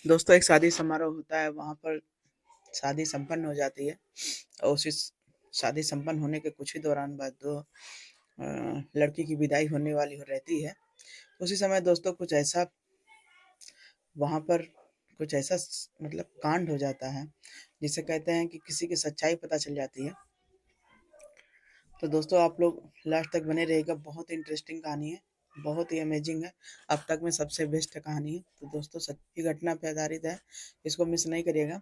दोस्तों एक शादी समारोह होता है, वहाँ पर शादी संपन्न हो जाती है और उसी शादी संपन्न होने के कुछ ही दौरान बाद लड़की की विदाई होने वाली हो रहती है। उसी समय दोस्तों वहाँ पर कुछ ऐसा मतलब कांड हो जाता है, जिसे कहते हैं कि किसी की सच्चाई पता चल जाती है। तो दोस्तों आप लोग लास्ट तक बने रहिएगा, बहुत ही इंटरेस्टिंग कहानी है, बहुत ही अमेजिंग है, अब तक में सबसे बेस्ट कहानी है। तो दोस्तों सच्ची घटना पे आधारित है, इसको मिस नहीं करिएगा।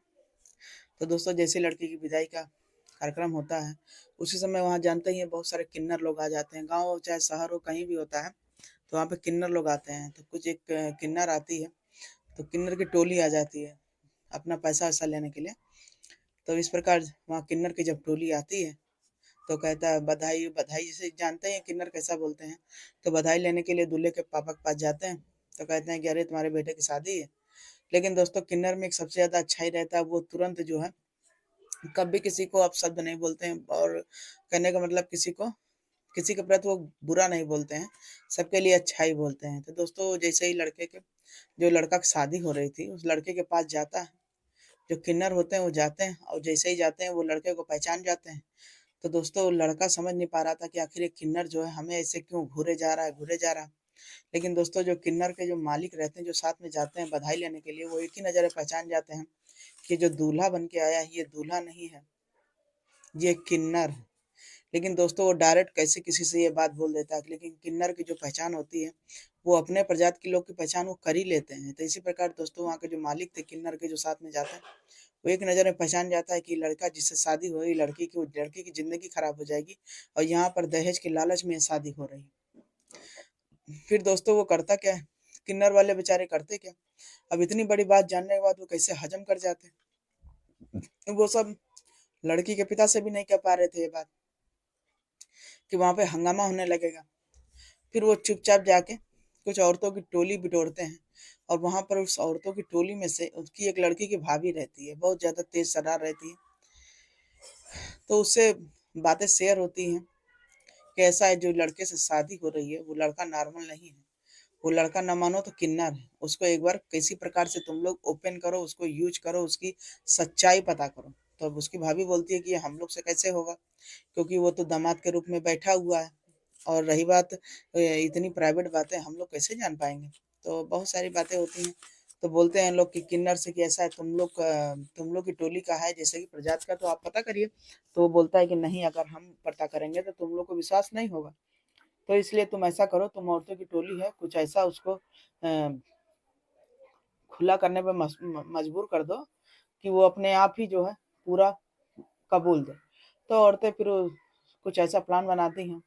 तो दोस्तों जैसे लड़की की विदाई का कार्यक्रम होता है, उसी समय वहाँ जानते ही हैं बहुत सारे किन्नर लोग आ जाते हैं, गाँव हो चाहे शहर हो कहीं भी होता है, तो वहाँ पे किन्नर लोग आते हैं। तो कुछ एक किन्नर आती है, तो किन्नर की टोली आ जाती है अपना पैसा वैसा लेने के लिए। तो इस प्रकार वहाँ किन्नर की जब टोली आती है, तो कहता है बधाई बधाई, जैसे जानते हैं किन्नर कैसा बोलते हैं। तो बधाई लेने के लिए दूल्हे के पापा के पास जाते हैं, तो कहते हैं कि अरे तुम्हारे बेटे की शादी है। लेकिन दोस्तों किन्नर में एक सबसे ज्यादा अच्छा ही रहता है, वो तुरंत जो है कभी किसी को अपशब्द नहीं बोलते हैं, और कहने का मतलब किसी के प्रति वो बुरा नहीं बोलते हैं, सबके लिए अच्छा ही बोलते हैं। तो दोस्तों जैसे ही जो लड़का की शादी हो रही थी, उस लड़के के पास जाता है, जो किन्नर होते हैं वो जाते हैं, और जैसे ही जाते हैं वो लड़के को पहचान जाते हैं। तो दोस्तों लड़का समझ नहीं पा रहा था कि आखिर ये किन्नर जो है हमें ऐसे क्यों घूरे जा रहा है। लेकिन दोस्तों जो किन्नर के जो मालिक रहते हैं, जो साथ में जाते हैं बधाई लेने के लिए, वो एक ही नज़र में पहचान जाते हैं कि जो दूल्हा बन के आया है ये दूल्हा नहीं है, ये किन्नर है। लेकिन दोस्तों वो डायरेक्ट कैसे किसी से ये बात बोल देता है, लेकिन किन्नर की जो पहचान होती है, वो अपने प्रजाति के लोग की पहचान वो कर ही लेते हैं। तो इसी प्रकार दोस्तों वहाँ के जो मालिक थे किन्नर के, जो साथ में जाते हैं, वो एक नज़र में पहचान जाता है कि लड़का जिससे शादी हो रही, लड़की की ज़िंदगी खराब हो जाएगी, और यहाँ पर दहेज के लालच में शादी हो रही। फिर दोस्तों वो करता क्या है, किन्नर वाले बेचारे करते क्या, अब इतनी बड़ी बात जानने के बाद वो कैसे हजम कर जाते हैं। वो सब लड़की के पिता से भी नहीं कह पा रहे थे ये बात, कि वहाँ पे हंगामा होने लगेगा। फिर वो चुपचाप जाके कुछ औरतों की टोली बिटोरते हैं, और वहाँ पर उस औरतों की टोली में से उसकी एक लड़की की भाभी रहती है, बहुत ज़्यादा तेज तर्रार रहती है। तो उससे बातें शेयर होती हैं कि ऐसा है, जो लड़के से शादी हो रही है वो लड़का नॉर्मल नहीं है, वो लड़का न मानो तो किन्नर है, उसको एक बार किसी प्रकार से तुम लोग ओपन करो, उसको यूज करो, उसकी सच्चाई पता करो। तो अब उसकी भाभी बोलती है कि ये हम लोग से कैसे होगा, क्योंकि वो तो दामाद के रूप में बैठा हुआ है, और रही बात इतनी प्राइवेट बातें हम लोग कैसे जान पाएंगे। तो बहुत सारी बातें होती हैं। तो बोलते हैं लोग कि किन्नर से कि ऐसा है, तुम लोग की टोली का है जैसे कि प्रजात का, तो आप पता करिए। तो वो बोलता है कि नहीं, अगर हम पता करेंगे तो तुम लोग को विश्वास नहीं होगा, तो इसलिए तुम ऐसा करो, तुम औरतों की टोली है, कुछ ऐसा उसको खुला करने पे मजबूर कर दो कि वो अपने आप ही जो है पूरा कबूल दे। तो औरतें फिर कुछ ऐसा प्लान बनाती हैं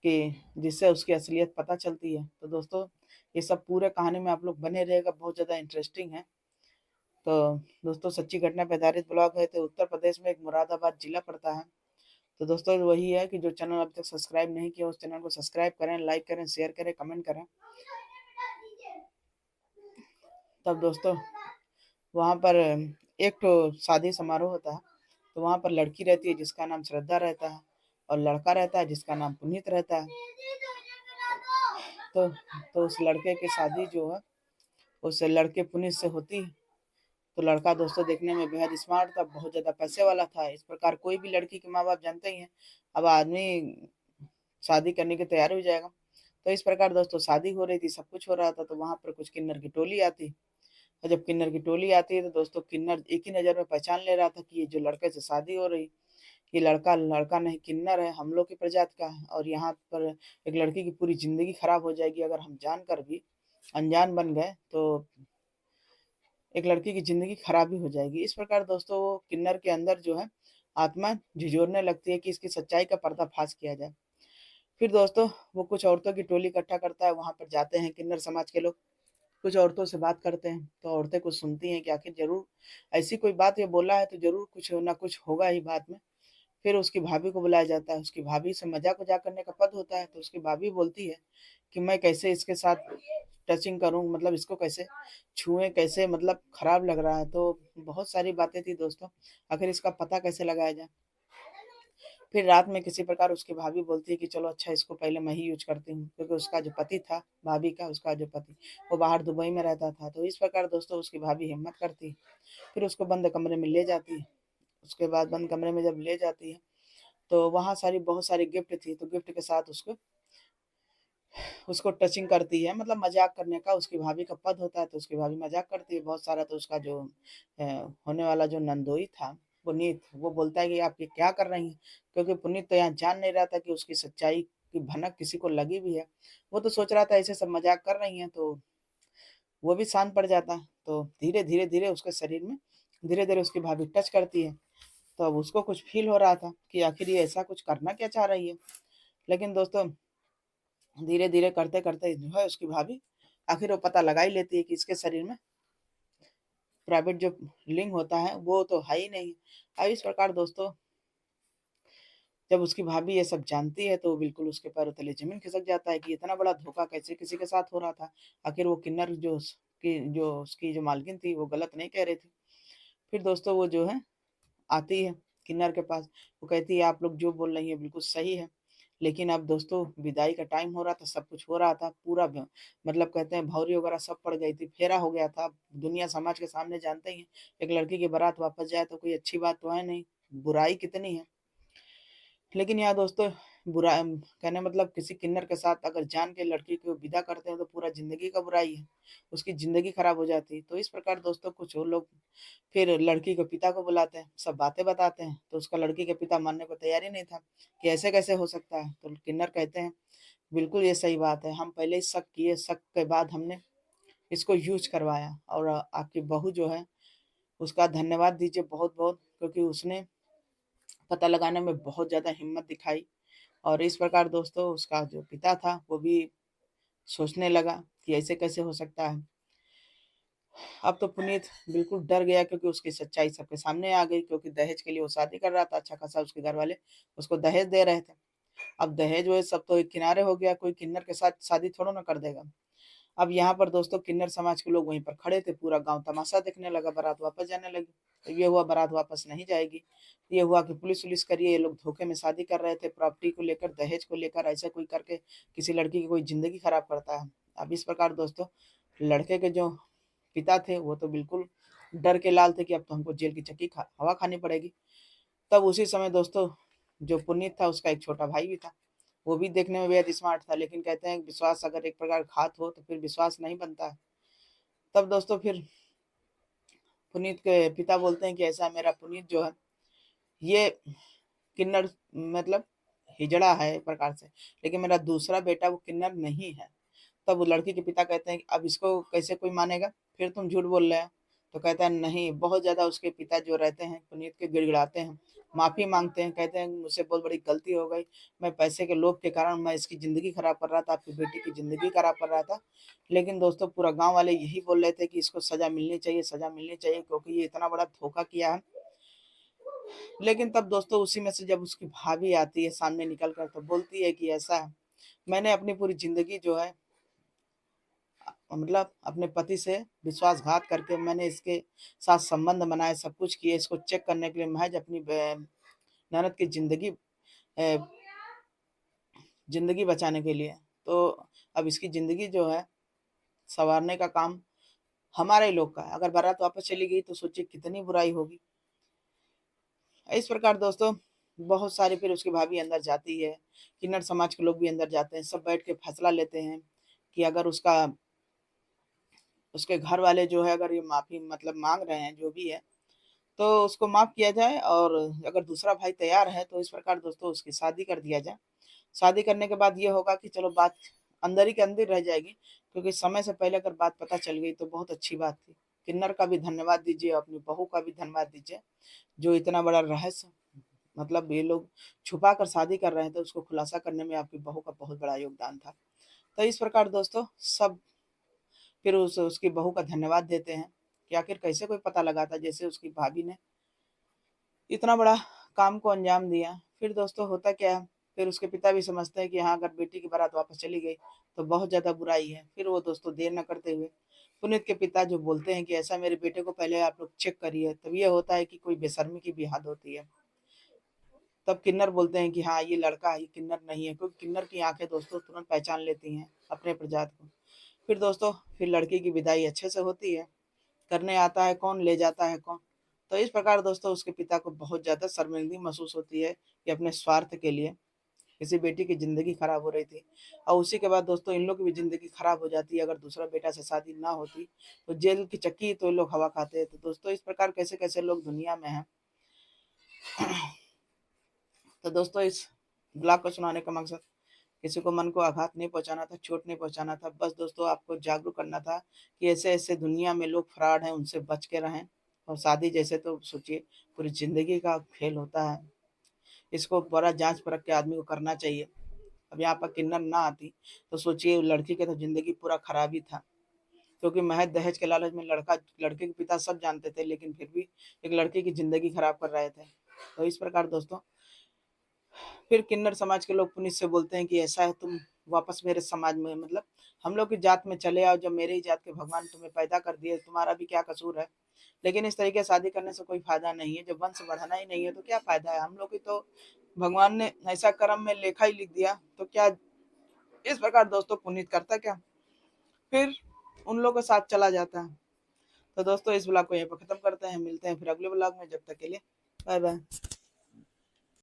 कि जिससे उसकी असलियत पता चलती है। तो दोस्तों ये सब पूरे कहानी में आप लोग बने रहेगा, बहुत ज़्यादा इंटरेस्टिंग है। तो दोस्तों सच्ची घटना पर आधारित ब्लॉग है, तो उत्तर प्रदेश में एक मुरादाबाद जिला पड़ता है। तो दोस्तों वही है कि जो चैनल अभी तक सब्सक्राइब नहीं किया, उस चैनल को सब्सक्राइब करें, लाइक करें, शेयर करें, कमेंट करें। तब दोस्तों वहाँ पर एक तो शादी समारोह होता है, तो वहाँ पर लड़की रहती है जिसका नाम श्रद्धा रहता है, और लड़का रहता है जिसका नाम पुनीत रहता है। तो उस लड़के की शादी जो है उस लड़के पुनीत से होती है। तो लड़का दोस्तों देखने में बेहद स्मार्ट था, बहुत ज्यादा पैसे वाला था। इस प्रकार कोई भी लड़की के माँ बाप जानते ही हैं, अब आदमी शादी करने की तैयार हो जाएगा। तो इस प्रकार दोस्तों शादी हो रही थी, सब कुछ हो रहा था, तो वहां पर कुछ किन्नर की टोली आती। और जब किन्नर की टोली आती है, तो दोस्तों किन्नर एक ही नज़र में पहचान ले रहा था कि ये जो लड़के से शादी हो रही, ये लड़का लड़का नहीं किन्नर है, हम लोग की प्रजाति का है, और यहाँ पर एक लड़की की पूरी जिंदगी खराब हो जाएगी अगर हम जानकर भी अनजान बन गए, तो एक लड़की की जिंदगी खराब ही हो जाएगी। इस प्रकार दोस्तों वो किन्नर के अंदर जो है आत्मा झिझोरने लगती है कि इसकी सच्चाई का पर्दाफाश किया जाए। फिर दोस्तों वो कुछ औरतों की टोली इकट्ठा करता है, वहां पर जाते हैं किन्नर समाज के लोग, कुछ औरतों से बात करते हैं। तो औरतें कुछ सुनती हैं कि आखिर जरूर ऐसी कोई बात ये बोला है, तो जरूर कुछ ना कुछ होगा ही बात में। फिर उसकी भाभी को बुलाया जाता है, उसकी भाभी से मजाक वजाक करने का पद होता है। तो उसकी भाभी बोलती है कि मैं कैसे इसके साथ टचिंग करूं, मतलब इसको कैसे छुएं, कैसे, मतलब खराब लग रहा है। तो बहुत सारी बातें थी दोस्तों, आखिर इसका पता कैसे लगाया जाए। फिर रात में किसी प्रकार उसकी भाभी बोलती है कि चलो अच्छा इसको पहले मैं ही यूज़ करती हूँ, क्योंकि उसका जो पति था, भाभी का उसका जो पति, वो बाहर दुबई में रहता था। तो इस प्रकार दोस्तों उसकी भाभी हिम्मत करती है, फिर उसको बंद कमरे में ले जाती है। उसके बाद बंद कमरे में जब ले जाती है, तो वहाँ बहुत सारी गिफ्ट थी, तो गिफ्ट के साथ उसको उसको टचिंग करती है, मतलब मज़ाक करने का उसकी भाभी का पद होता है, तो उसकी भाभी मज़ाक करती है बहुत सारा। तो उसका जो होने वाला जो नंदोई था, पुनीत, वो बोलता है कि आप ये क्या कर रही हैं? क्योंकि पुनीत तो यहाँ जान नहीं रहा था कि उसकी सच्चाई की भनक किसी को लगी भी है। वो तो सोच रहा था ऐसे सब मज़ाक कर रही हैं, तो वो भी शांत पड़ जाता। तो धीरे-धीरे उसके शरीर में धीरे-धीरे उसकी भाभी टच करती है। तो अब उसको कुछ फ़ील हो रहा था कि आखिर ये ऐसा कुछ करना क्या चाह रही है? लेकिन दोस्तों धीरे-धीरे करते-करते जो है उसकी भाभी आखिर वो पता लगा ही लेती है कि इसके शरीर में प्राइवेट जो लिंग होता है वो तो है ही नहीं। अब इस प्रकार दोस्तों जब उसकी भाभी ये सब जानती है तो बिल्कुल उसके पैरों तले ज़मीन खिसक जाता है कि इतना बड़ा धोखा कैसे किसी के साथ हो रहा था। आखिर वो किन्नर जो उसकी जो मालकिन थी वो गलत नहीं कह रही थी। फिर दोस्तों वो जो है आती है किन्नर के पास। वो कहती है आप लोग जो बोल रही हैं बिल्कुल सही है। लेकिन अब दोस्तों विदाई का टाइम हो रहा था, सब कुछ हो रहा था, पूरा मतलब कहते हैं भौरी वगैरह सब पड़ गई थी, फेरा हो गया था। दुनिया समाज के सामने जानते ही हैं, एक लड़की की बारात वापस जाए तो कोई अच्छी बात तो है नहीं, बुराई कितनी है। लेकिन यहाँ दोस्तों कहने मतलब किसी किन्नर के साथ अगर जान के लड़की को विदा करते हैं तो पूरा ज़िंदगी का बुराई है, उसकी ज़िंदगी खराब हो जाती है। तो इस प्रकार दोस्तों कुछ और लोग फिर लड़की के पिता को बुलाते हैं, सब बातें बताते हैं, तो उसका लड़की के पिता मानने को तैयार ही नहीं था कि ऐसे कैसे हो सकता है। तो किन्नर कहते हैं, "बिल्कुल ये सही बात है, हम पहले ही शक किए, शक के बाद हमने इसको यूज़ करवाया और आपकी बहू जो है उसका धन्यवाद दीजिए बहुत-बहुत, क्योंकि उसने पता लगाने में बहुत ज़्यादा हिम्मत दिखाई।" और इस प्रकार दोस्तों उसका जो पिता था वो भी सोचने लगा कि ऐसे कैसे हो सकता है। अब तो पुनीत बिल्कुल डर गया, क्योंकि उसकी सच्चाई सबके सामने आ गई, क्योंकि दहेज के लिए वो शादी कर रहा था, अच्छा खासा उसके घर वाले उसको दहेज दे रहे थे। अब दहेज वहेज सब तो एक किनारे हो गया, कोई किन्नर के साथ शादी थोड़ा ना कर देगा। अब यहाँ पर दोस्तों किन्नर समाज के लोग वहीं पर खड़े थे, पूरा गाँव तमाशा देखने लगा, बारात वापस जाने लगी। तो ये हुआ बारात वापस नहीं जाएगी। ये हुआ कि पुलिस-वुलिस करिए, ये लोग धोखे में शादी कर रहे थे, प्रॉपर्टी को लेकर, दहेज को लेकर, ऐसा कोई करके किसी लड़की की कोई ज़िंदगी खराब करता है। अब इस प्रकार दोस्तों लड़के के जो पिता थे वो तो बिल्कुल डर के लाल थे कि अब तो हमको जेल की चक्की हवा खानी पड़ेगी। तब उसी समय दोस्तों जो पुनीत था उसका एक छोटा भाई भी था। वो भी देखने में बेहद स्मार्ट था, लेकिन कहते हैं विश्वास अगर एक प्रकार घात हो तो फिर विश्वास नहीं बनता है। तब दोस्तों फिर पुनीत के पिता बोलते हैं कि ऐसा मेरा पुनीत जो है ये किन्नर मतलब हिजड़ा है एक प्रकार से, लेकिन मेरा दूसरा बेटा वो किन्नर नहीं है। तब वो लड़की के पिता कहते हैं कि अब इसको कैसे कोई मानेगा? फिर तुम झूठ बोल रहे हो। तो कहता है नहीं, बहुत ज़्यादा उसके पिता जो रहते हैं पुनीत के गिड़गिड़ाते हैं, माफ़ी माँगते हैं, कहते हैं मुझसे बहुत बड़ी गलती हो गई। मैं पैसे के लोभ के कारण मैं इसकी ज़िंदगी खराब कर रहा था, आपकी बेटी की ज़िंदगी खराब कर रहा था। लेकिन दोस्तों पूरा गाँव वाले यही बोल रहे थे कि इसको सज़ा मिलनी चाहिए, सज़ा मिलनी चाहिए, क्योंकि ये इतना बड़ा धोखा किया है। लेकिन तब दोस्तों उसी में से जब उसकी भाभी आती है सामने निकल कर, तो बोलती है कि ऐसा है, मैंने अपनी पूरी ज़िंदगी जो है मतलब अपने पति से विश्वासघात करके मैंने इसके साथ संबंध बनाए, सब कुछ किए, इसको चेक करने के लिए महज़ अपनी ननद की ज़िंदगी बचाने के लिए। तो अब इसकी ज़िंदगी जो है सँवारने का काम हमारे ही लोग का है। अगर बारात वापस चली गई तो सोचिए कितनी बुराई होगी। इस प्रकार दोस्तों बहुत सारी फिर उसकी भाभी अंदर जाती है, किन्नर समाज के लोग भी अंदर जाते हैं, सब बैठ के फैसला लेते हैं कि अगर उसके घर वाले जो है अगर ये माफ़ी मतलब माँग रहे हैं जो भी है, तो उसको माफ़ किया जाए, और अगर दूसरा भाई तैयार है तो इस प्रकार दोस्तों उसकी शादी कर दिया जाए। शादी करने के बाद ये होगा कि चलो बात अंदर ही के अंदर रह जाएगी, क्योंकि समय से पहले अगर बात पता चल गई तो बहुत अच्छी बात थी। किन्नर का भी धन्यवाद दीजिए, अपनी बहू का भी धन्यवाद दीजिए, जो इतना बड़ा रहस्य मतलब ये लोग छुपा कर शादी कर रहे हैं, तो उसको खुलासा करने में आपकी बहू का बहुत बड़ा योगदान था। तो इस प्रकार दोस्तों सब फिर उसकी बहू का धन्यवाद देते हैं कि आखिर कैसे कोई पता लगाता, जैसे उसकी भाभी ने इतना बड़ा काम को अंजाम दिया। फिर दोस्तों होता क्या है, फिर उसके पिता भी समझते हैं कि हाँ, अगर बेटी की बारात वापस चली गई तो बहुत ज़्यादा बुराई है। फिर वो दोस्तों देर ना करते हुए पुनीत के पिता जो बोलते हैं कि ऐसा मेरे बेटे को पहले आप लोग चेक करिए, तब ये होता है कि कोई बेशर्मी की भी हद होती है। तब किन्नर बोलते हैं कि हाँ ये लड़का है, ये किन्नर नहीं है, क्योंकि किन्नर की आंखें दोस्तों तुरंत पहचान लेती हैं अपने प्रजात को। फिर दोस्तों फिर लड़की की विदाई अच्छे से होती है, करने आता है कौन, ले जाता है कौन। तो इस प्रकार दोस्तों उसके पिता को बहुत ज़्यादा शर्मिंदगी महसूस होती है कि अपने स्वार्थ के लिए किसी बेटी की ज़िंदगी खराब हो रही थी। और उसी के बाद दोस्तों इन लोग की भी ज़िंदगी खराब हो जाती है। अगर दूसरा बेटा से शादी ना होती तो जेल की चक्की तो ये लोग हवा खाते हैं। तो दोस्तों इस प्रकार कैसे कैसे लोग दुनिया में हैं। तो दोस्तों इस ब्लॉग को सुनाने का मकसद किसी को मन को आघात नहीं पहुंचाना था, चोट नहीं पहुंचाना था। बस दोस्तों आपको जागरूक करना था कि ऐसे ऐसे दुनिया में लोग फ्रॉड हैं, उनसे बच के रहें। और शादी जैसे तो सोचिए पूरी ज़िंदगी का खेल होता है, इसको बड़ा जांच परख के आदमी को करना चाहिए। अब यहाँ पर किन्नर ना आती तो सोचिए लड़की की तो ज़िंदगी पूरा खराब ही था, क्योंकि महज दहेज के लालच में लड़के के पिता सब जानते थे, लेकिन फिर भी एक लड़की की ज़िंदगी खराब कर रहे थे। तो इस प्रकार दोस्तों फिर किन्नर समाज के लोग पुनित से बोलते हैं कि ऐसा है तुम वापस मेरे समाज में, मतलब हम लोग की जात में चले आओ, जब मेरे ही जात के भगवान तुम्हें पैदा कर दिए, तुम्हारा भी क्या कसूर है। लेकिन इस तरीके शादी करने से कोई फायदा नहीं है, जब वंश बढ़ाना ही नहीं है तो क्या फायदा है। हम लोग की तो भगवान ने ऐसा कर्म में लेखा ही लिख दिया, तो क्या इस प्रकार दोस्तों पुनीत करता क्या, फिर उन लोगों के साथ चला जाता है। तो दोस्तों इस ब्लॉग को यहीं पर खत्म करते हैं, मिलते हैं फिर अगले ब्लॉग में, जब तक के लिए बाय बाय।